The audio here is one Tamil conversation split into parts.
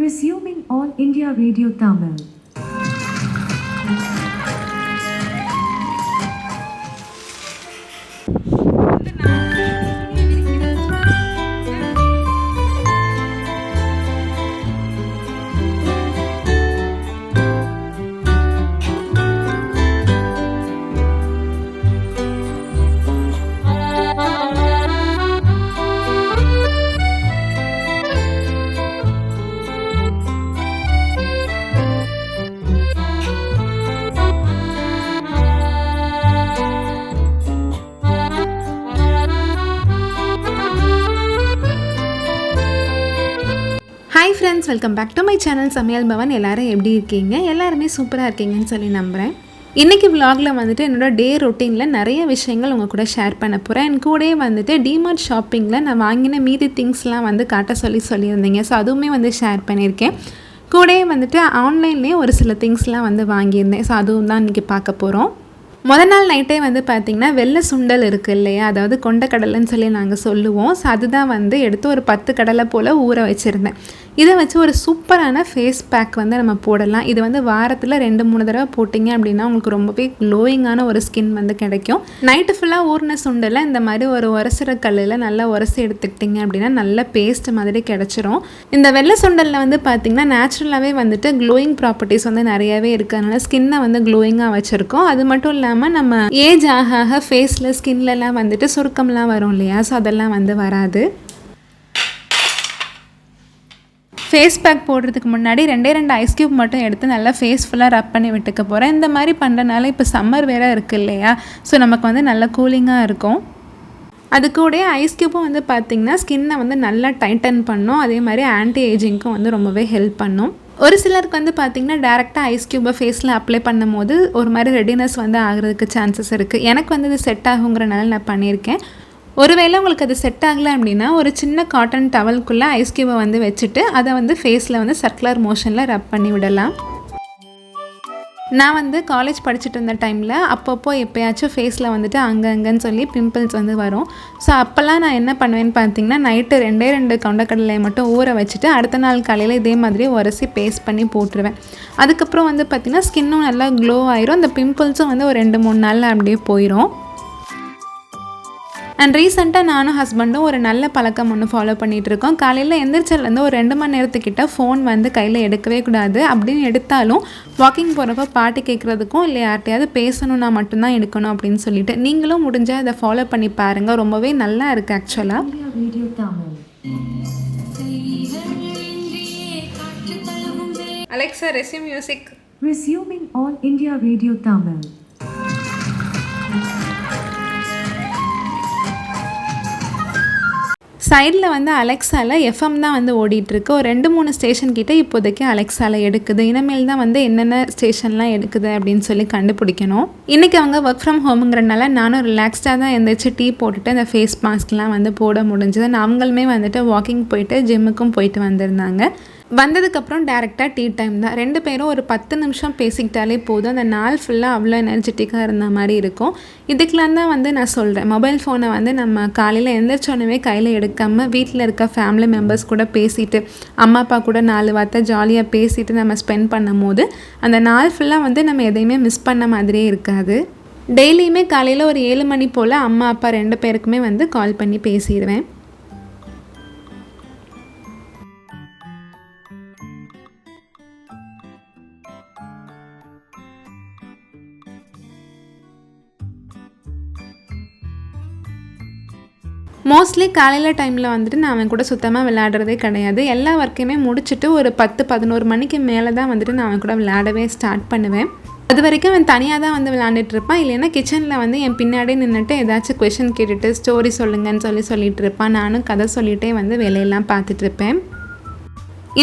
Resuming All India Radio Tamil. Hi friends, welcome back to my channel சமையல்பவன். எல்லோரும் எப்படி இருக்கீங்க? எல்லாருமே சூப்பராக இருக்கீங்கன்னு சொல்லி நம்புகிறேன். இன்றைக்கி விலாகில் வந்துட்டு என்னோடய டே ரொட்டீனில் நிறைய விஷயங்கள் உங்கள் கூட ஷேர் பண்ண போகிறேன். என் கூடயே வந்துட்டு டிமார்ட் ஷாப்பிங்கில் நான் வாங்கின மீதி திங்ஸ்லாம் வந்து காட்ட சொல்லியிருந்தீங்க. ஸோ அதுவுமே வந்து ஷேர் பண்ணியிருக்கேன். கூடயே வந்துட்டு ஆன்லைன்லேயே ஒரு சில திங்ஸ்லாம் வந்து வாங்கியிருந்தேன். ஸோ அதுவும் தான் இன்றைக்கி பார்க்க போகிறோம். முதல் நாள் நைட்டே வந்து பார்த்திங்கன்னா வெள்ளை சுண்டல் இருக்குது இல்லையா, அதாவது கொண்டக்கடலைன்னு சொல்லி நாங்கள் சொல்லுவோம். ஸோ அதுதான் வந்து எடுத்து ஒரு 10 கடலை போல் ஊற வச்சுருந்தேன். இதை வச்சு ஒரு சூப்பரான ஃபேஸ் பேக் வந்து நம்ம போடலாம். இது வந்து வாரத்தில் 2-3 தடவை போட்டிங்க அப்படின்னா உங்களுக்கு ரொம்பவே க்ளோயிங்கான ஒரு ஸ்கின் வந்து கிடைக்கும். நைட்டு ஃபுல்லாக ஊறின சுண்டலை இந்த மாதிரி ஒரு உரசுற கல்லில் நல்லா உரசி எடுத்துக்கிட்டிங்க அப்படின்னா நல்ல பேஸ்ட் மாதிரி கிடச்சிரும். இந்த வெள்ளை சுண்டலில் வந்து பார்த்திங்கன்னா நேச்சுரலாகவே வந்துட்டு க்ளோயிங் ப்ராப்பர்ட்டிஸ் வந்து நிறையாவே இருக்குது. அதனால் ஸ்கின்னை வந்து க்ளோயிங்காக வச்சுருக்கோம். அது மட்டும் இல்லாமல் நம்ம ஏஜ் ஆக ஃபேஸில் ஸ்கின்லலாம் வந்துட்டு சுருக்கம்லாம் வரும் இல்லையா, ஸோ அதெல்லாம் வந்து வராது. ஃபேஸ் பேக் போடுறதுக்கு முன்னாடி 2 ஐஸ் க்யூப் மட்டும் எடுத்து நல்லா ஃபேஸ் ஃபுல்லாக ரப் பண்ணி விட்டுக்க போகிறேன். இந்த மாதிரி பண்ணுறதுனால இப்போ சம்மர் வேறு இருக்குது இல்லையா, ஸோ நமக்கு வந்து நல்லா கூலிங்காக இருக்கும். அது கூட ஐஸ் க்யூப்பும் வந்து பார்த்திங்கன்னா ஸ்கின்னை வந்து நல்லா டைட்டன் பண்ணும். அதே மாதிரி ஆன்டி ஏஜிங்க்கும் வந்து ரொம்பவே ஹெல்ப் பண்ணும். ஒரு சிலருக்கு வந்து பார்த்திங்கன்னா டேரெக்டாக ஐஸ் க்யூப்பை ஃபேஸில் அப்ளை பண்ணும் போது ஒரு மாதிரி ரெடினஸ் வந்து ஆகிறதுக்கு சான்சஸ் இருக்குது. எனக்கு வந்து இது செட் ஆகுங்கிறனால நான் பண்ணியிருக்கேன். ஒருவேளை உங்களுக்கு அது செட் ஆகலை அப்படின்னா ஒரு சின்ன காட்டன் டவலுக்குள்ளே ஐஸ் க்யூபை வந்து வச்சுட்டு அதை வந்து ஃபேஸில் வந்து சர்க்குலர் மோஷனில் ரப் பண்ணி விடலாம். நான் வந்து காலேஜ் படிச்சுட்டு இருந்த டைமில் அப்பப்போ எப்போயாச்சும் ஃபேஸில் வந்துட்டு அங்கன்னு சொல்லி பிம்பிள்ஸ் வந்து வரும். ஸோ அப்போல்லாம் நான் என்ன பண்ணுவேன்னு பார்த்தீங்கன்னா நைட்டு 2 கொண்டக்கடலையை மட்டும் ஊற வச்சுட்டு அடுத்த நாள் காலையில் இதே மாதிரி உரசி பேஸ்ட் பண்ணி போட்டுருவேன். அதுக்கப்புறம் வந்து பார்த்திங்கன்னா ஸ்கின்னும் நல்லா க்ளோ ஆயிரும். அந்த பிம்பிள்ஸும் வந்து ஒரு 2-3 நாளில் அப்படியே போயிடும். அண்ட் ரீசெண்டாக நானும் ஹஸ்பண்டும் ஒரு நல்ல பழக்கம் ஒன்று ஃபாலோ பண்ணிகிட்ருக்கோம். காலையில் எந்திரிச்சதுலேருந்து ஒரு 2 மணி நேரத்துக்கிட்ட ஃபோன் வந்து கையில் எடுக்கவே கூடாது. அப்படின்னு எடுத்தாலும் வாக்கிங் போகிறப்ப பாட்டு கேட்குறதுக்கும் இல்லை யார்ட்டையாவது பேசணுன்னா மட்டும்தான் எடுக்கணும் அப்படின்னு சொல்லிட்டு நீங்களும் முடிஞ்சால் அதை ஃபாலோ பண்ணி பாருங்கள். ரொம்பவே நல்லா இருக்குது ஆக்சுவலாக. Alexa, resume music. Resuming All India Radio Tamil. சைடில் வந்து அலெக்ஸாவில் எஃப்எம் தான் வந்து ஓடிட்டுருக்கு. ஒரு 2-3 ஸ்டேஷன் கிட்டே இப்போதைக்கு அலெக்ஸாவில் எடுக்குது. இனிமேல் தான் வந்து என்னென்ன ஸ்டேஷன்லாம் எடுக்குது அப்படின்னு சொல்லி கண்டுபிடிக்கணும். இன்றைக்கி அவங்க ஒர்க் ஃப்ரம் ஹோமுங்கிறனால நானும் ரிலாக்ஸ்டாக தான் எழுந்திரிச்சு டீ போட்டுட்டு அந்த ஃபேஸ் மாஸ்க்லாம் வந்து போட முடிஞ்சது. அவங்களுமே வந்துட்டு வாக்கிங் போயிட்டு ஜிம்முக்கும் போயிட்டு வந்திருந்தாங்க. வந்ததுக்கப்புறம் டேரெக்டாக டீ டைம் தான். 2 பேரும் ஒரு 10 நிமிஷம் பேசிக்கிட்டாலே போதும். அந்த நாள் ஃபுல்லாக அவ்வளோ எனர்ஜெட்டிக்காக இருந்த மாதிரி இருக்கும். இதுக்கெலாம் தான் வந்து நான் சொல்கிறேன், மொபைல் ஃபோனை வந்து நம்ம காலையில் எழுந்திரிச்சோன்னே கையில் எடுக்காமல் வீட்டில் இருக்க ஃபேமிலி மெம்பர்ஸ் கூட பேசிட்டு அம்மா அப்பா கூட 4 வார்த்தை ஜாலியாக பேசிட்டு நம்ம ஸ்பெண்ட் பண்ணும் போது அந்த நாள் ஃபுல்லாக வந்து நம்ம எதையுமே மிஸ் பண்ண மாதிரியே இருக்காது. டெய்லியுமே காலையில் ஒரு 7 மணி போல் அம்மா அப்பா 2 பேருக்குமே வந்து கால் பண்ணி பேசிடுவேன். மோஸ்ட்லி காலையில் டைமில் வந்துட்டு நான் அவன் கூட சுத்தமாக விளையாடுறதே கிடையாது. எல்லா ஒர்க்கையுமே முடிச்சுட்டு ஒரு 10-11 மணிக்கு மேலே தான் வந்துட்டு நான் அவன் கூட விளையாடவே ஸ்டார்ட் பண்ணுவேன். அது வரைக்கும் அவன் தனியாக தான் வந்து விளையாண்டுட்டு இருப்பான். இல்லைன்னா கிச்சனில் வந்து என் பின்னாடியே நின்றுட்டு ஏதாச்சும் கொஷின் கேட்டுட்டு ஸ்டோரி சொல்லுங்கன்னு சொல்லிட்டு இருப்பான். நானும் கதை சொல்லிகிட்டே வந்து வேலையெல்லாம் பார்த்துட்ருப்பேன்.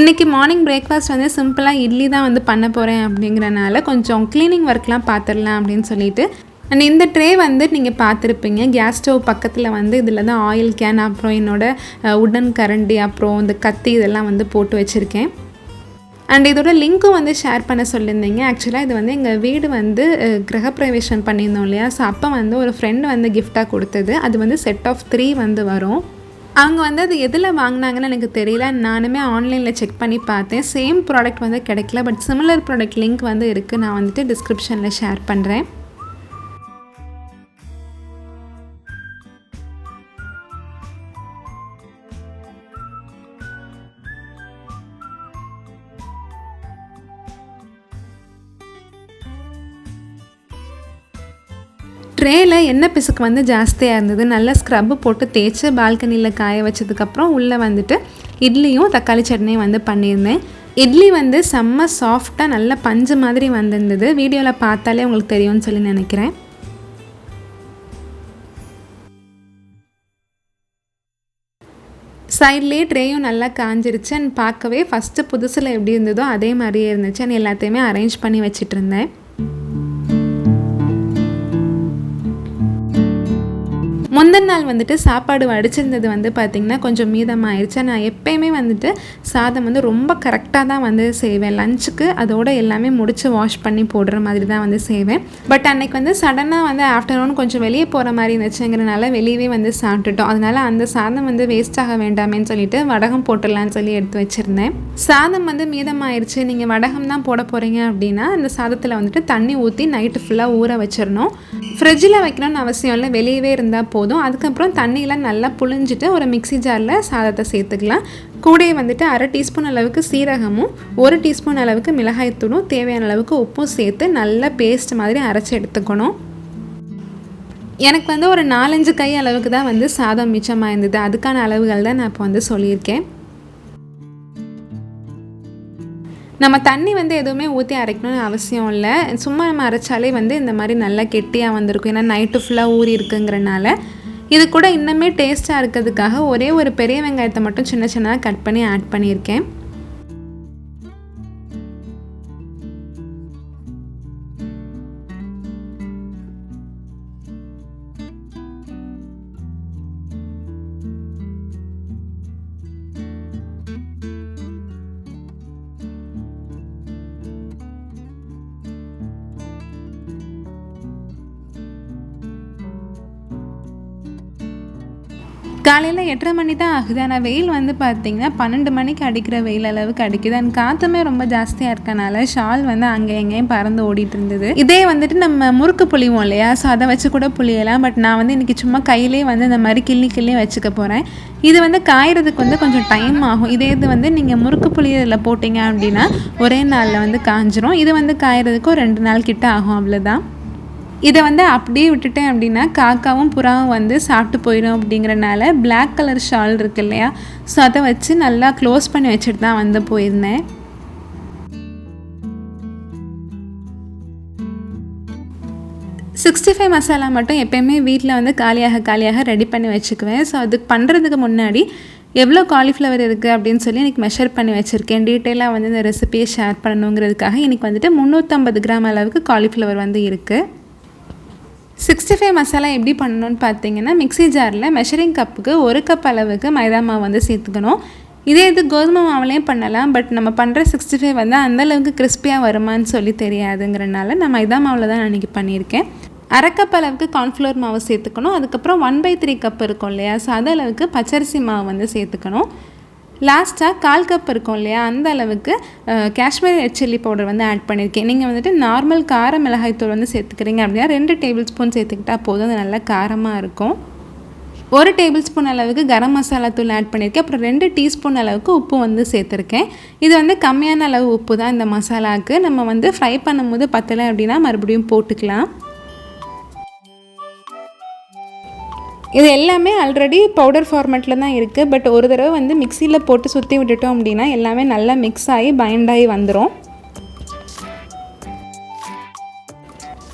இன்றைக்கி மார்னிங் பிரேக்ஃபாஸ்ட் வந்து சிம்பிளாக இட்லி தான் வந்து பண்ண போகிறேன் அப்படிங்கிறனால கொஞ்சம் க்ளீனிங் ஒர்க்லாம் பார்த்துடலாம் அப்படின்னு சொல்லிட்டு. அண்ட் இந்த ட்ரே வந்து நீங்கள் பார்த்துருப்பீங்க. கேஸ் ஸ்டவ் பக்கத்தில் வந்து இதில் தான் ஆயில் கேன், அப்புறம் என்னோடய உடன் கரண்டி, அப்புறம் இந்த கத்தி இதெல்லாம் வந்து போட்டு வச்சுருக்கேன். அண்ட் இதோட லிங்க்கும் வந்து ஷேர் பண்ண சொல்லியிருந்தீங்க. ஆக்சுவலாக இது வந்து எங்கள் வீடு வந்து கிரகப்பிரவேசம் பண்ணியிருந்தோம் இல்லையா, ஸோ அப்போ வந்து ஒரு ஃப்ரெண்டு வந்து கிஃப்டாக கொடுத்தது. அது வந்து செட் ஆஃப் 3 வந்து வரும். அவங்க வந்து அது எதில் வாங்கினாங்கன்னு எனக்கு தெரியல. நானுமே ஆன்லைனில் செக் பண்ணி பார்த்தேன். சேம் ப்ராடக்ட் வந்து கிடைக்கல. பட் சிமிலர் ப்ராடக்ட் லிங்க் வந்து இருக்குது. நான் வந்துட்டு டிஸ்கிரிப்ஷனில் ஷேர் பண்ணுறேன். ட்ரேயில் எண்ணெய் பிசுக்கு வந்து ஜாஸ்தியாக இருந்தது. நல்லா ஸ்க்ரப்பு போட்டு தேய்ச்சி பால்கனியில் காய வச்சதுக்கப்புறம் உள்ளே வந்துட்டு இட்லியும் தக்காளி சட்னியும் வந்து பண்ணியிருந்தேன். இட்லி வந்து செம்ம சாஃப்டாக நல்ல பஞ்சு மாதிரி வந்திருந்தது. வீடியோவில் பார்த்தாலே உங்களுக்கு தெரியும்னு சொல்லி நினைக்கிறேன். சைட்லேயே ட்ரேயும் நல்லா காஞ்சிருச்சு. அண்ட் பார்க்கவே ஃபஸ்ட்டு புதுசில் எப்படி இருந்ததோ அதே மாதிரியே இருந்துச்சு. அண்ட் எல்லாத்தையுமே அரேஞ்ச் பண்ணி வச்சுட்டு இருந்தேன். முந்தின நாள் வந்துட்டு சாப்பாடு வடிச்சிருந்தது வந்து பார்த்திங்கன்னா கொஞ்சம் மீதமாகிடுச்சு. நான் எப்போயுமே வந்துட்டு சாதம் வந்து ரொம்ப கரெக்டாக தான் வந்து செய்வேன். லஞ்சுக்கு அதோடு எல்லாமே முடித்து வாஷ் பண்ணி போடுற மாதிரி தான் வந்து செய்வேன். பட் அன்றைக்கி வந்து சடனாக வந்து ஆஃப்டர்நூன் கொஞ்சம் வெளியே போகிற மாதிரி இருந்துச்சுங்கிறனால வெளியவே வந்து சாப்பிட்டுட்டோம். அதனால் அந்த சாதம் வந்து வேஸ்ட் ஆக வேண்டாமேன்னு சொல்லிட்டு வடகம் போட்டுடலான்னு சொல்லி எடுத்து வச்சுருந்தேன். சாதம் வந்து மீதமாகிடுச்சு. நீங்கள் வடகம் தான் போட போகிறீங்க அப்படின்னா அந்த சாதத்தில் வந்துட்டு தண்ணி ஊற்றி நைட்டு ஃபுல்லாக ஊற வச்சிடணும். ஃப்ரிட்ஜில் வைக்கணும்னு அவசியம் இல்லை, வெளியவே இருந்தால் போதும். அதுக்கப்புறம் தண்ணியெலாம் நல்லா புழிஞ்சிட்டு ஒரு மிக்ஸி ஜாரில் சாதத்தை சேர்த்துக்கலாம். கூடயே வந்துட்டு 1/2 டீஸ்பூன் அளவுக்கு சீரகமும் 1 டீஸ்பூன் அளவுக்கு மிளகாய்த்தூளும் தேவையான அளவுக்கு உப்பும் சேர்த்து நல்லா பேஸ்ட் மாதிரி அரைச்சி எடுத்துக்கணும். எனக்கு வந்து ஒரு 4-5 கை அளவுக்கு தான் வந்து சாதம் மிச்சமாக இருந்தது. அதுக்கான அளவுகள் தான் நான் இப்போ வந்து சொல்லியிருக்கேன். நம்ம தண்ணி வந்து எதுவுமே ஊற்றி அரைக்கணும்னு அவசியம் இல்லை. சும்மா நம்ம அரைச்சாலே வந்து இந்த மாதிரி நல்லா கெட்டியாக வந்திருக்கும். ஏன்னா நைட்டு ஃபுல்லாக ஊறி இருக்குங்கிறனால. இது கூட இன்னுமே டேஸ்ட்டாக இருக்கிறதுக்காக ஒரே ஒரு பெரிய வெங்காயத்தை மட்டும் சின்ன சின்னதாக கட் பண்ணி ஆட் பண்ணியிருக்கேன். காலையில் 8:30 மணி தான் ஆகுது. ஆனால் வெயில் வந்து பார்த்திங்கன்னா 12 மணிக்கு அடிக்கிற வெயில் அளவுக்கு அடிக்குது. அண்ட் காற்றுமே ரொம்ப ஜாஸ்தியாக இருக்கனால ஷால் வந்து அங்கே எங்கேயும் பறந்து ஓடிட்டு இருந்தது. இதே வந்துட்டு நம்ம முறுக்கு புளிவோம் இல்லையா, ஸோ அதை வச்சு கூட புளியலாம். பட் நான் வந்து இன்றைக்கி சும்மா கையிலே வந்து இந்த மாதிரி கிள்ளி வச்சுக்க போகிறேன். இது வந்து காயறதுக்கு வந்து கொஞ்சம் டைம் ஆகும். இதே இது வந்து நீங்கள் முறுக்கு புளியில் போட்டிங்க அப்படின்னா ஒரே நாளில் வந்து காஞ்சிரும். இது வந்து காயறதுக்கு ஒரு 2 நாள் கிட்ட ஆகும், அவ்வளோதான். இதை வந்து அப்படியே விட்டுட்டேன் அப்படின்னா காக்காவும் புறாவும் வந்து சாப்பிட்டு போயிடும். அப்படிங்கிறனால பிளாக் கலர் ஷால் இருக்கு இல்லையா, ஸோ அதை வச்சு நல்லா க்ளோஸ் பண்ணி வச்சுட்டு தான் வந்து போயிருந்தேன். $65 மசாலா மட்டும் எப்போயுமே வீட்டில் வந்து காலியாக ரெடி பண்ணி வச்சுக்குவேன். ஸோ அதுக்கு பண்ணுறதுக்கு முன்னாடி எவ்வளோ காலிஃப்ளவர் இருக்குது அப்படின்னு சொல்லி இன்றைக்கி மெஷர் பண்ணி வச்சுருக்கேன். டீட்டெயிலாக வந்து இந்த ரெசிபியை ஷேர் பண்ணணுங்கிறதுக்காக இன்றைக்கி வந்துட்டு 350 கிராம் அளவுக்கு காலிஃப்ளவர் வந்து இருக்குது. 65 மசாலா எப்படி பண்ணணும்னு பார்த்தீங்கன்னா, மிக்ஸி ஜாரில் மெஷரிங் கப்புக்கு 1 கப் அளவுக்கு மைதா மாவு வந்து சேர்த்துக்கணும். இதே இது கோதுமை மாவுலேயும் பண்ணலாம். பட் நம்ம பண்ணுற 65 வந்து அந்தளவுக்கு கிறிஸ்பியாக வருமானு சொல்லி தெரியாதுங்கிறனால நான் மைதா மாவில் தான் அன்றைக்கி பண்ணியிருக்கேன். 1/2 கப் அளவுக்கு கார்ன்ஃப்ளவர் மாவு சேர்த்துக்கணும். அதுக்கப்புறம் 1/3 கப் இருக்கும் இல்லையா, ஸோ அது அளவுக்கு பச்சரிசி மாவு வந்து சேர்த்துக்கணும். லாஸ்ட்டாக 1/4 கப் இருக்கும் இல்லையா, அந்த அளவுக்கு காஷ்மீர் ரெட் சில்லி பவுடர் வந்து ஆட் பண்ணியிருக்கேன். நீங்கள் வந்துட்டு நார்மல் கார மிளகாய்த்தூள் வந்து சேர்த்துக்கிறீங்க அப்படின்னா 2 டேபிள் ஸ்பூன் சேர்த்துக்கிட்டால் போதும். அது நல்லா காரமாக இருக்கும். 1 டேபிள் ஸ்பூன் அளவுக்கு கரம் மசாலா தூள் ஆட் பண்ணியிருக்கேன். அப்புறம் 2 டீஸ்பூன் அளவுக்கு உப்பு வந்து சேர்த்துருக்கேன். இது வந்து கம்மியான அளவு உப்பு தான் இந்த மசாலாவுக்கு. நம்ம வந்து ஃப்ரை பண்ணும்போது பத்தலை அப்படின்னா மறுபடியும் போட்டுக்கலாம். இது எல்லாமே ஆல்ரெடி பவுடர் ஃபார்மேட்டில் தான் இருக்குது. பட் ஒரு தடவை வந்து மிக்சியில் போட்டு சுற்றி விட்டுட்டோம் அப்படின்னா எல்லாமே நல்லா மிக்ஸ் ஆகி பைண்டாகி வந்துடும்.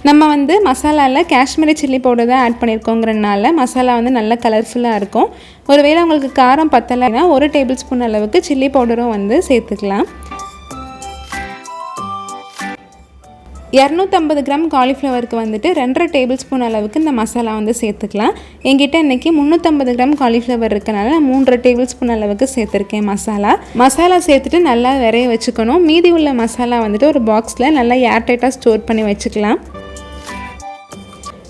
நம்ம வந்து மசாலாவில் காஷ்மீரி சில்லி பவுடர் தான் ஆட் பண்ணியிருக்கோங்கிறனால மசாலா வந்து நல்லா கலர்ஃபுல்லாக இருக்கும். ஒருவேளை உங்களுக்கு காரம் பத்தலைன்னா 1 டேபிள் ஸ்பூன் அளவுக்கு சில்லி பவுடரும் வந்து சேர்த்துக்கலாம். 250 கிராம் காலிஃப்ளவருக்கு வந்துட்டு 2.5 டேபிள் ஸ்பூன் அளவுக்கு இந்த மசாலா வந்து சேர்த்துக்கலாம். என்கிட்ட இன்றைக்கி 350 கிராம் காலிஃப்ளவர் இருக்கனால நான் 3.5 டேபிள் ஸ்பூன் அளவுக்கு சேர்த்துருக்கேன் மசாலா சேர்த்துட்டு நல்லா விரைய வச்சுக்கணும். மீதி உள்ள மசாலா வந்துட்டு ஒரு பாக்ஸில் நல்லா ஏர்டைட்டாக ஸ்டோர் பண்ணி வச்சுக்கலாம்.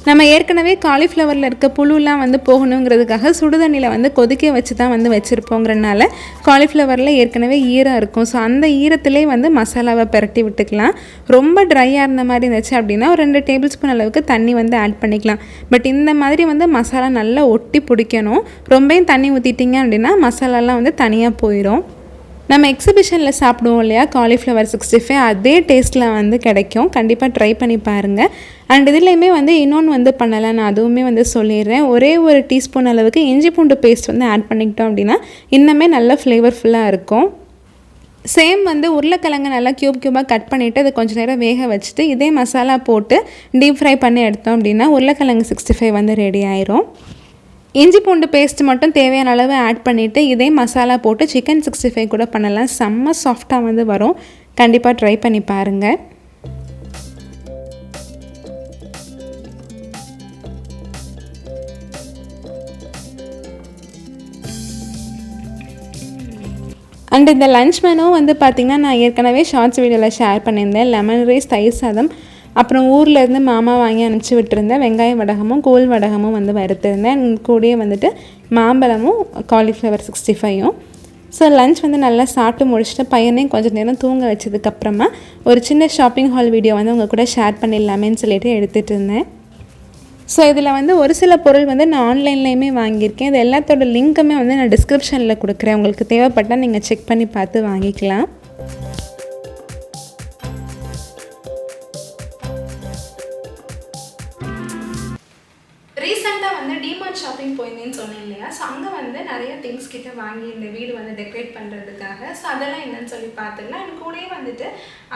நம்ம ஏற்கனவே காலிஃப்ளவரில் இருக்க புழுலாம் வந்து போகணுங்கிறதுக்காக சுடுதண்ணியில் வந்து கொதிக்க வச்சு தான் வந்து வச்சுருப்போங்கிறனால காலிஃப்ளவரில் ஏற்கனவே ஈரம் இருக்கும். ஸோ அந்த ஈரத்திலே வந்து மசாலாவை பிரட்டி விட்டுக்கலாம். ரொம்ப ட்ரையாக இருந்த மாதிரி இருந்துச்சு அப்படின்னா ஒரு 2 டேபிள் ஸ்பூன் அளவுக்கு தண்ணி வந்து ஆட் பண்ணிக்கலாம். பட் இந்த மாதிரி வந்து மசாலா நல்லா ஒட்டி பிடிக்கணும். ரொம்பவும் தண்ணி ஊற்றிட்டிங்க அப்படின்னா மசாலாலாம் வந்து தனியாக போயிடும். நம்ம எக்ஸிபிஷனில் சாப்பிடுவோம் இல்லையா காலிஃப்ளவர் 65, அதே டேஸ்ட்டில் வந்து கிடைக்கும். கண்டிப்பாக ட்ரை பண்ணி பாருங்கள். அண்ட் இதுலேயுமே வந்து இன்னொன்று வந்து பண்ணலாம், நான் அதுவுமே வந்து சொல்லிடுறேன். ஒரே ஒரு டீஸ்பூன் அளவுக்கு இஞ்சி பூண்டு பேஸ்ட் வந்து ஆட் பண்ணிக்கிட்டோம் அப்படின்னா இன்னுமே நல்ல ஃப்ளேவர்ஃபுல்லாக இருக்கும். சேம் வந்து உருளைக்கிழங்கு நல்லா க்யூபாக கட் பண்ணிவிட்டு அது கொஞ்சம் நேரம் வேக வச்சுட்டு இதே மசாலா போட்டு டீப் ஃப்ரை பண்ணி எடுத்தோம் அப்படின்னா உருளைக்கிழங்கு 65 வந்து ரெடி ஆயிரும். இஞ்சி பூண்டு பேஸ்ட் மட்டும் தேவையான அளவு ஆட் பண்ணிவிட்டு இதே மசாலா போட்டு சிக்கன் 65 கூட பண்ணலாம். செம்ம சாஃப்டாக வந்து வரும். கண்டிப்பாக ட்ரை பண்ணி பாருங்கள். அண்ட் இந்த லன்ச் மெனு வந்து பார்த்திங்கன்னா நான் ஏற்கனவே ஷார்ட்ஸ் வீடியோவில் ஷேர் பண்ணியிருந்தேன். லெமன் ரைஸ், தயிர் சாதம், அப்புறம் ஊர்லேருந்து மாமா வாங்கி அனுப்பிச்சி விட்டுருந்தேன். வெங்காய வடகமும் கோல் வடகமும் வந்து வறுத்துருந்தேன். கூடயே வந்துட்டு மாம்பழமும் காலிஃப்ளவர் 65யும். ஸோ லன்ச் வந்து நல்லா சாப்பிட்டு முடிச்சுட்டு பையனையும் கொஞ்சம் நேரம் தூங்க வச்சதுக்கப்புறமா ஒரு சின்ன ஷாப்பிங் ஹால் வீடியோ வந்து உங்கள் கூட ஷேர் பண்ணிடலாமேன்னு சொல்லிட்டு எடுத்துகிட்டு இருந்தேன். ஸோ இதில் வந்து ஒரு சில பொருள் வந்து நான் ஆன்லைன்லேயுமே வாங்கியிருக்கேன். இது எல்லாத்தோட லிங்க்குமே வந்து நான் டிஸ்கிரிப்ஷனில் கொடுக்குறேன். உங்களுக்கு தேவைப்பட்டால் நீங்கள் செக் பண்ணி பார்த்து வாங்கிக்கலாம். ரீசெண்டாக வந்து டிமார்ட் ஷாப்பிங் போயிருந்தேன்னு சொன்னேன் இல்லையா? ஸோ அங்கே வந்து நிறைய திங்ஸ் கிட்ட வாங்கி இந்த வீடு வந்து டெக்கரேட் பண்ணுறதுக்காக. ஸோ அதெல்லாம் என்னன்னு சொல்லி பார்த்துக்கலாம். அண்ட் கூடயே வந்துட்டு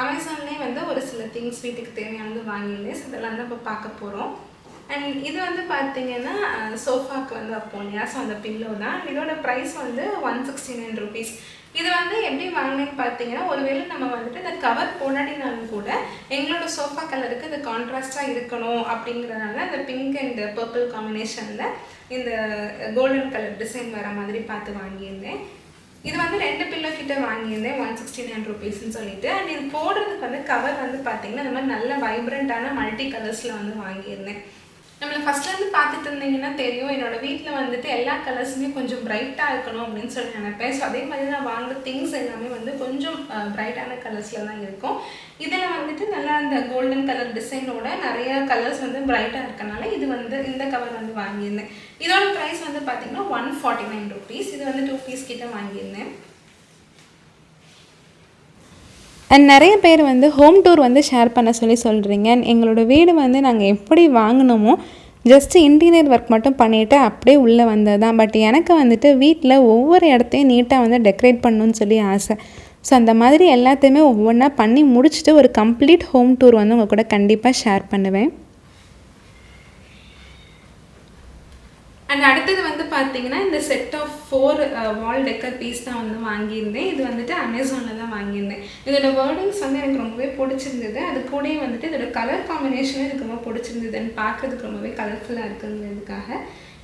அமேசான்லேயே வந்து ஒரு சில திங்ஸ் வீட்டுக்கு தேவையானது வாங்கியிருந்தேன். ஸோ அதெல்லாம் தான் இப்போ பார்க்க போகிறோம். அண்ட் இது வந்து பார்த்திங்கன்னா சோஃபாவுக்கு வந்து வைப்போம் இல்லையா? ஸோ அந்த பில்லோ தான். இதோட ப்ரைஸ் வந்து 169 ருபீஸ். இது வந்து எப்படி வாங்கினேன்னு பார்த்தீங்கன்னா, ஒருவேளை நம்ம வந்துட்டு இந்த கவர் போடாட்டினாலும் கூட எங்களோட சோஃபா கலருக்கு இது கான்ட்ராஸ்டாக இருக்கணும் அப்படிங்கிறதுனால அந்த பிங்க் அண்ட் பர்பிள் காம்பினேஷனில் இந்த கோல்டன் கலர் டிசைன் வர மாதிரி பார்த்து வாங்கியிருந்தேன். இது வந்து 2 பில்லோ கிட்ட வாங்கியிருந்தேன் 169 ருபீஸ்ன்னு சொல்லிட்டு. அண்ட் இது போடுறதுக்கு வந்து கவர் வந்து பார்த்திங்கன்னா இந்த மாதிரி நல்ல வைப்ரண்ட்டான மல்டி கலர்ஸில் வந்து வாங்கியிருந்தேன். நம்மளை ஃபஸ்ட்லேருந்து பார்த்துட்டு இருந்தீங்கன்னா தெரியும், என்னோடய வீட்டில் வந்துட்டு எல்லா கலர்ஸுமே கொஞ்சம் ப்ரைட்டாக இருக்கணும் அப்படின்னு சொல்லி நினைப்பேன். ஸோ அதே மாதிரி நான் வாங்குற திங்ஸ் எல்லாமே வந்து கொஞ்சம் ப்ரைட்டான கலர்ஸில் தான் இருக்கும். இதில் வந்துட்டு நல்லா அந்த கோல்டன் கலர் டிசைனோட நிறைய கலர்ஸ் வந்து ப்ரைட்டாக இருக்கனால இது வந்து இந்த கவர் வந்து வாங்கியிருந்தேன். இதோட ப்ரைஸ் வந்து பார்த்திங்கன்னா 149 ருபீஸ். இது வந்து 2 பீஸ் கிட்ட வாங்கியிருந்தேன். அண்ட் நிறைய பேர் வந்து ஹோம் டூர் வந்து ஷேர் பண்ண சொல்கிறீங்க. எங்களோட வீடு வந்து நாங்கள் எப்படி வாங்கினோமோ ஜஸ்ட்டு இன்டீரியர் ஒர்க் மட்டும் பண்ணிவிட்டு அப்படியே உள்ளே வந்தது தான். பட் எனக்கு வந்துட்டு வீட்டில் ஒவ்வொரு இடத்தையும் நீட்டாக வந்து டெக்கரேட் பண்ணணுன்னு சொல்லி ஆசை. ஸோ அந்த மாதிரி எல்லாத்தையுமே ஒவ்வொன்றா பண்ணி முடிச்சுட்டு ஒரு கம்ப்ளீட் ஹோம் டூர் வந்து உங்கள் கூட கண்டிப்பாக ஷேர் பண்ணுவேன். அண்ட் அடுத்தது வந்து பார்த்தீங்கன்னா இந்த set of 4 wall decor piece தான் வந்து வாங்கியிருந்தேன். இது வந்துட்டு அமேசானில் தான் வாங்கியிருந்தேன். இதோட வேர்டிங்ஸ் வந்து எனக்கு ரொம்பவே பிடிச்சிருந்தது. அது கூடயே வந்துட்டு இதோட கலர் காம்பினேஷனும் எனக்கு ரொம்ப பிடிச்சிருந்தது. அண்ட் பார்க்குறதுக்கு ரொம்பவே கலர்ஃபுல்லாக இருக்குங்கிறதுக்காக.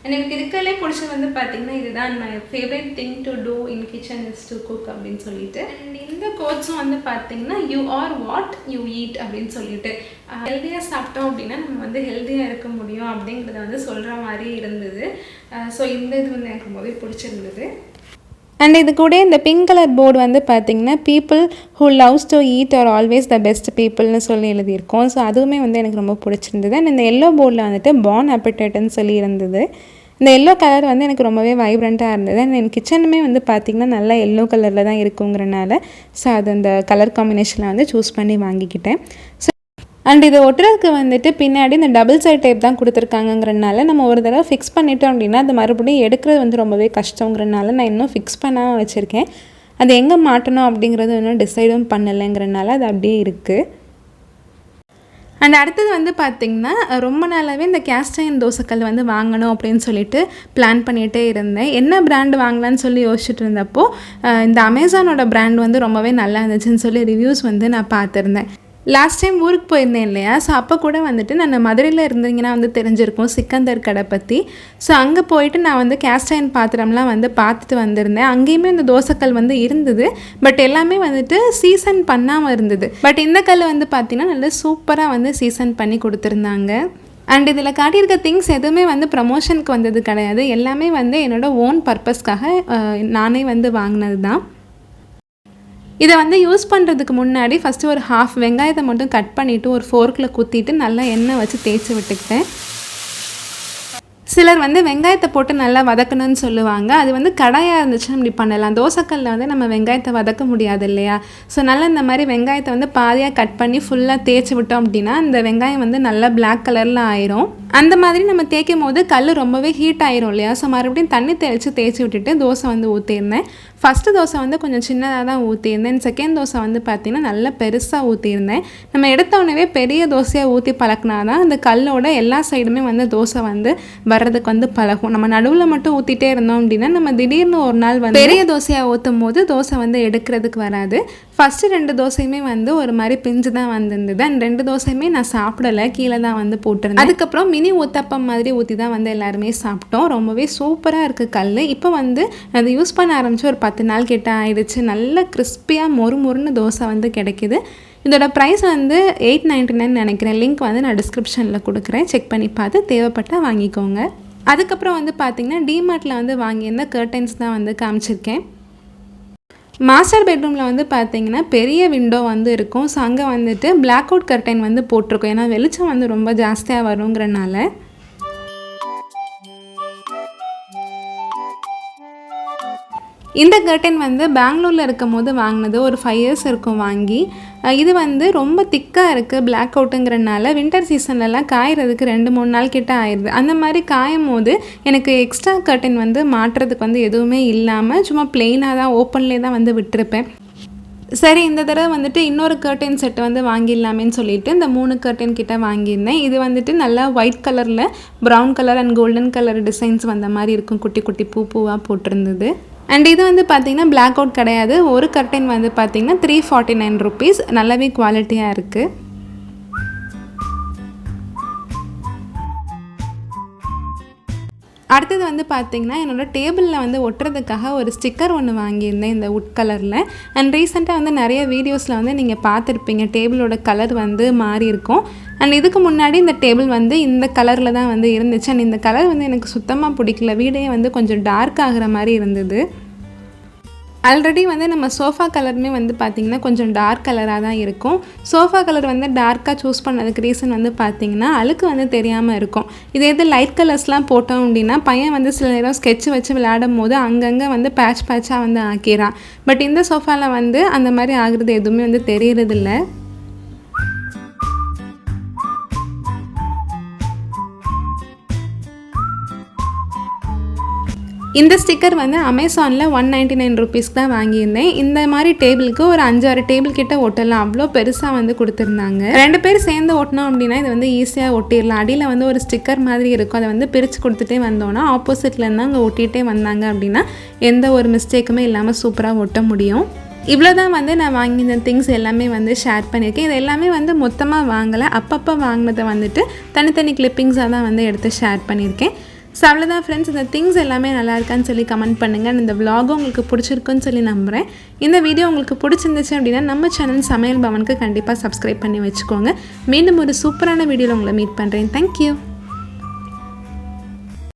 அண்ட் எனக்கு இதுக்கே பிடிச்சது வந்து பார்த்திங்கன்னா இதுதான் my favourite thing to do in kitchen is to cook அப்படின்னு சொல்லிட்டு. அண்ட் இந்த கோட்ஸும் வந்து பார்த்திங்கன்னா you are what you eat அப்படின்னு சொல்லிட்டு ஹெல்த்தியாக சாப்பிட்டோம் அப்படின்னா நம்ம வந்து ஹெல்த்தியாக இருக்க முடியும் அப்படிங்கிறத வந்து சொல்கிற மாதிரி இருந்தது. ஸோ இந்த இது வந்து எனக்கு ரொம்பவே பிடிச்சிருந்தது. அண்ட் இது கூட இந்த பிங்க் கலர் போர்டு வந்து பார்த்திங்கன்னா people who loves to eat are always the best பீப்புள்னு சொல்லி எழுதியிருக்கோம். ஸோ அதுவுமே வந்து எனக்கு ரொம்ப பிடிச்சிருந்தது. அண்ட் இந்த எல்லோ போர்டில் வந்துட்டு பான் அப்படைட்னு சொல்லி இருந்தது. இந்த எல்லோ கலர் வந்து எனக்கு ரொம்பவே வைப்ரண்ட்டாக இருந்தது. அண்ட் என் கிச்சனுமே வந்து பார்த்திங்கன்னா நல்லா எல்லோ கலரில் தான் இருக்குங்கிறனால ஸோ அது அந்த கலர் காம்பினேஷனில் வந்து சூஸ் பண்ணி வாங்கிக்கிட்டேன். ஸோ அண்ட் இது ஒட்டுறதுக்கு வந்துட்டு பின்னாடி இந்த டபுள் சைட் டைப் தான் கொடுத்துருக்காங்கங்கிறனால நம்ம ஒரு தடவை ஃபிக்ஸ் பண்ணிட்டோம் அப்படின்னா அது மறுபடியும் எடுக்கிறது வந்து ரொம்பவே கஷ்டங்கிறனால நான் இன்னும் ஃபிக்ஸ் பண்ணாமல் வச்சுருக்கேன். அது எங்கே மாட்டணும் அப்படிங்கிறது இன்னும் டிசைடும் பண்ணலைங்கிறனால அது அப்படியே இருக்குது. அண்ட் அடுத்தது வந்து பார்த்திங்கன்னா ரொம்ப நாளாகவே இந்த கேஸ்ட் அயர்ன் தோசைக்கல் வந்து வாங்கணும் அப்படின்னு சொல்லிட்டு பிளான் பண்ணிகிட்டே இருந்தேன். என்ன பிராண்டு வாங்கலான்னு சொல்லி யோசிச்சுட்டு இருந்தப்போ இந்த அமேசானோட பிராண்ட் வந்து ரொம்பவே நல்லா இருந்துச்சுன்னு சொல்லி ரிவ்யூஸ் வந்து நான் பார்த்துருந்தேன். லாஸ்ட் டைம் ஊருக்கு போயிருந்தேன் இல்லையா? ஸோ அப்போ கூட வந்துட்டு நான் மதுரையில் இருந்தீங்கன்னா வந்து தெரிஞ்சிருக்கும் சிக்கந்தர் கடை பற்றி. ஸோ அங்கே போயிட்டு நான் வந்து கேஸ்ட் அயர்ன் பாத்திரம்லாம் வந்து பார்த்துட்டு வந்திருந்தேன். அங்கேயுமே இந்த தோசைக்கல் வந்து இருந்தது. பட் எல்லாமே வந்துட்டு சீசன் பண்ணாமல் இருந்தது. பட் இந்த கல் வந்து பார்த்திங்கன்னா நல்லா சூப்பராக வந்து சீசன் பண்ணி கொடுத்துருந்தாங்க. அண்ட் இதில் காட்டியிருக்க திங்ஸ் எதுவுமே வந்து ப்ரமோஷனுக்கு வந்தது கிடையாது. எல்லாமே வந்து என்னோடய ஓன் பர்பஸ்க்காக நானே வந்து வாங்கினது தான். இதை வந்து யூஸ் பண்ணுறதுக்கு முன்னாடி ஃபஸ்ட்டு ஒரு ஹாஃப் வெங்காயத்தை மட்டும் கட் பண்ணிவிட்டு ஒரு ஃபோர்க்கில் குத்திட்டு நல்லா எண்ணெய் வச்சு தேய்ச்சி விட்டுக்கிட்டேன். சிலர் வந்து வெங்காயத்தை போட்டு நல்லா வதக்கணும்னு சொல்லுவாங்க. அது வந்து கடாயாக இருந்துச்சுன்னா இப்படி பண்ணலாம். தோசைக்கல்லில் வந்து நம்ம வெங்காயத்தை வதக்க முடியாது இல்லையா? ஸோ நல்லா இந்த மாதிரி வெங்காயத்தை வந்து பாதியாக கட் பண்ணி ஃபுல்லாக தேய்ச்சி விட்டோம் அப்படின்னா இந்த வெங்காயம் வந்து நல்லா பிளாக் கலரில் ஆயிரும். அந்த மாதிரி நம்ம தேய்க்கும் போது கல் ரொம்பவே ஹீட் ஆயிரும் இல்லையா? ஸோ மறுபடியும் தண்ணி தெளித்து தேய்ச்சி விட்டுட்டு தோசை வந்து ஊற்றியிருந்தேன். ஃபஸ்ட்டு தோசை வந்து கொஞ்சம் சின்னதாக தான் ஊற்றியிருந்தேன். செகண்ட் தோசை வந்து பார்த்திங்கன்னா நல்லா பெருசாக ஊற்றியிருந்தேன். நம்ம எடுத்தோடனே பெரிய தோசையாக ஊற்றி பழக்கினா தான் அந்த கல்லோட எல்லா சைடுமே வந்து தோசை வந்து வர்றதுக்கு வந்து பழகும். நம்ம நடுவில் மட்டும் ஊற்றிட்டே இருந்தோம் அப்படின்னா நம்ம திடீர்னு ஒரு நாள் வந்து பெரிய தோசையாக ஊற்றும் போது தோசை வந்து எடுக்கிறதுக்கு வராது. ஃபஸ்ட்டு 2 தோசையுமே வந்து ஒரு மாதிரி பிஞ்சு தான் வந்துருந்தது. அண்ட் 2 தோசையுமே நான் சாப்பிடலை, கீழே தான் வந்து போட்டிருந்தேன். அதுக்கப்புறம் மினி ஊத்தப்பம் மாதிரி ஊற்றி தான் வந்து எல்லாருமே சாப்பிட்டோம். ரொம்பவே சூப்பராக இருக்குது கல். இப்போ வந்து அதை யூஸ் பண்ண ஆரம்பித்து ஒரு 10 நாள் கிட்ட ஆயிடுச்சு. நல்ல கிறிஸ்பியாக மொறுன்னு தோசை வந்து கிடைக்கிது. இதோட ப்ரைஸ் வந்து 899 நினைக்கிறேன். லிங்க் வந்து நான் டிஸ்கிரிப்ஷனில் கொடுக்குறேன், செக் பண்ணி பார்த்து தேவைப்பட்டால் வாங்கிக்கோங்க. அதுக்கப்புறம் வந்து பார்த்திங்கன்னா டிமார்ட்டில் வந்து வாங்கியிருந்த கர்டைன்ஸ் தான் வந்து காமிச்சிருக்கேன். மாஸ்டர் பெட்ரூமில் வந்து பார்த்திங்கன்னா பெரிய விண்டோ வந்து இருக்கும். ஸோ அங்கே வந்துட்டு பிளாக் அவுட் கர்டைன் வந்து போட்டிருக்கோம். ஏன்னா வெளிச்சம் வந்து ரொம்ப ஜாஸ்தியாக வருங்கிறனால. இந்த கர்டைன் வந்து பெங்களூரில் இருக்கும் போது வாங்கினது. ஒரு 5 years இருக்கும் வாங்கி. இது வந்து ரொம்ப திக்காக இருக்குது பிளாக் அவுட்டுங்கிறனால வின்டர் சீசன்லலாம் காயறதுக்கு 2-3 நாள் கிட்ட ஆயிடுது. அந்த மாதிரி காயும் போது எனக்கு எக்ஸ்ட்ரா கர்டைன் வந்து மாட்டுறதுக்கு வந்து எதுவுமே இல்லாமல் சும்மா பிளெயினாக தான் ஓப்பன்லேயே தான் வந்து விட்டுருப்பேன். சரி, இந்த தடவை வந்துட்டு இன்னொரு கர்டைன் செட்டு வந்து வாங்கிடலாமேன்னு சொல்லிட்டு இந்த 3 கர்டைன் கிட்ட வாங்கியிருந்தேன். இது வந்துட்டு நல்லா ஒயிட் கலரில் brown colour and golden colour designs வந்த மாதிரி இருக்கும். குட்டி குட்டி பூவாக போட்டிருந்தது. அண்ட் இது வந்து பார்த்திங்கன்னா பிளாக் அவுட் கிடையாது. ஒரு கர்டைன் வந்து பார்த்திங்கன்னா 349 rupees. நல்லாவே குவாலிட்டியாக இருக்குது. அடுத்தது வந்து பார்த்திங்கன்னா என்னோடய டேபிளில் வந்து ஒட்டுறதுக்காக ஒரு ஸ்டிக்கர் ஒன்று வாங்கியிருந்தேன் இந்த வுட் கலரில். அண்ட் ரீசெண்டாக வந்து நிறைய வீடியோஸில் வந்து நீங்கள் பார்த்துருப்பீங்க டேபிளோட கலர் வந்து மாறி இருக்கும். அண்ட் இதுக்கு முன்னாடி இந்த டேபிள் வந்து இந்த கலரில் தான் வந்து இருந்துச்சு. அண்ட் இந்த கலர் வந்து எனக்கு சுத்தமாக பிடிக்கல. வீடே வந்து கொஞ்சம் டார்க் ஆகிற மாதிரி இருந்தது. ஆல்ரெடி வந்து நம்ம சோஃபா கலருமே வந்து பார்த்திங்கன்னா கொஞ்சம் டார்க் கலராக தான் இருக்கும். சோஃபா கலர் வந்து டார்க்காக சூஸ் பண்ணதுக்கு ரீசன் வந்து பார்த்திங்கன்னா அழுக்கு வந்து தெரியாமல் இருக்கும். இதே இது லைட் கலர்ஸ்லாம் போட்டோம் அப்படின்னா பையன் வந்து சில நேரம் ஸ்கெட்ச் வச்சு விளையாடும் போது அங்கங்கே வந்து பேட்சாக வந்து ஆக்கிடுறான். பட் இந்த சோஃபாவில் வந்து அந்த மாதிரி ஆகுறது எதுவுமே வந்து தெரியறதில்ல. இந்த ஸ்டிக்கர் வந்து அமேசானில் 199 rupees தான் வாங்கியிருந்தேன். இந்த மாதிரி டேபிளுக்கு ஒரு 5-6 டேபிள் கிட்ட ஒட்டலாம். அவ்வளோ பெருசாக வந்து கொடுத்துருந்தாங்க. 2 பேர் சேர்ந்து ஒட்டினோம் அப்படின்னா இது வந்து ஈஸியாக ஒட்டிடலாம். அடியில் வந்து ஒரு ஸ்டிக்கர் மாதிரி இருக்கும். அதை வந்து பிரித்து கொடுத்துட்டே வந்தோன்னா ஆப்போசிட்லேருந்து அங்கே ஒட்டிகிட்டே வந்தாங்க அப்படின்னா எந்த ஒரு மிஸ்டேக்குமே இல்லாமல் சூப்பராக ஒட்ட முடியும். இவ்வளோ தான் வந்து நான் வாங்கின திங்ஸ் எல்லாமே வந்து ஷேர் பண்ணியிருக்கேன். இது எல்லாமே வந்து மொத்தமாக வாங்கலை. அப்பப்போ வாங்கினதை வந்துட்டு தனித்தனி கிளிப்பிங்ஸாக தான் வந்து எடுத்து ஷேர் பண்ணியிருக்கேன். ஸோ அவ்வளோதான் ஃப்ரெண்ட்ஸ். இந்த திங்ஸ் எல்லாமே நல்லா இருக்கான்னு சொல்லி கமெண்ட் பண்ணுங்கள். இந்த vlog உங்களுக்கு பிடிச்சிருக்குன்னு சொல்லி நம்புகிறேன். இந்த வீடியோ உங்களுக்கு பிடிச்சிருந்துச்சு அப்படின்னா நம்ம சேனல் சமையல் பவனுக்கு கண்டிப்பாக சப்ஸ்கிரைப் பண்ணி வச்சுக்கோங்க. மீண்டும் ஒரு சூப்பரான வீடியோவில் உங்களை மீட் பண்ணுறேன். தேங்க்யூ.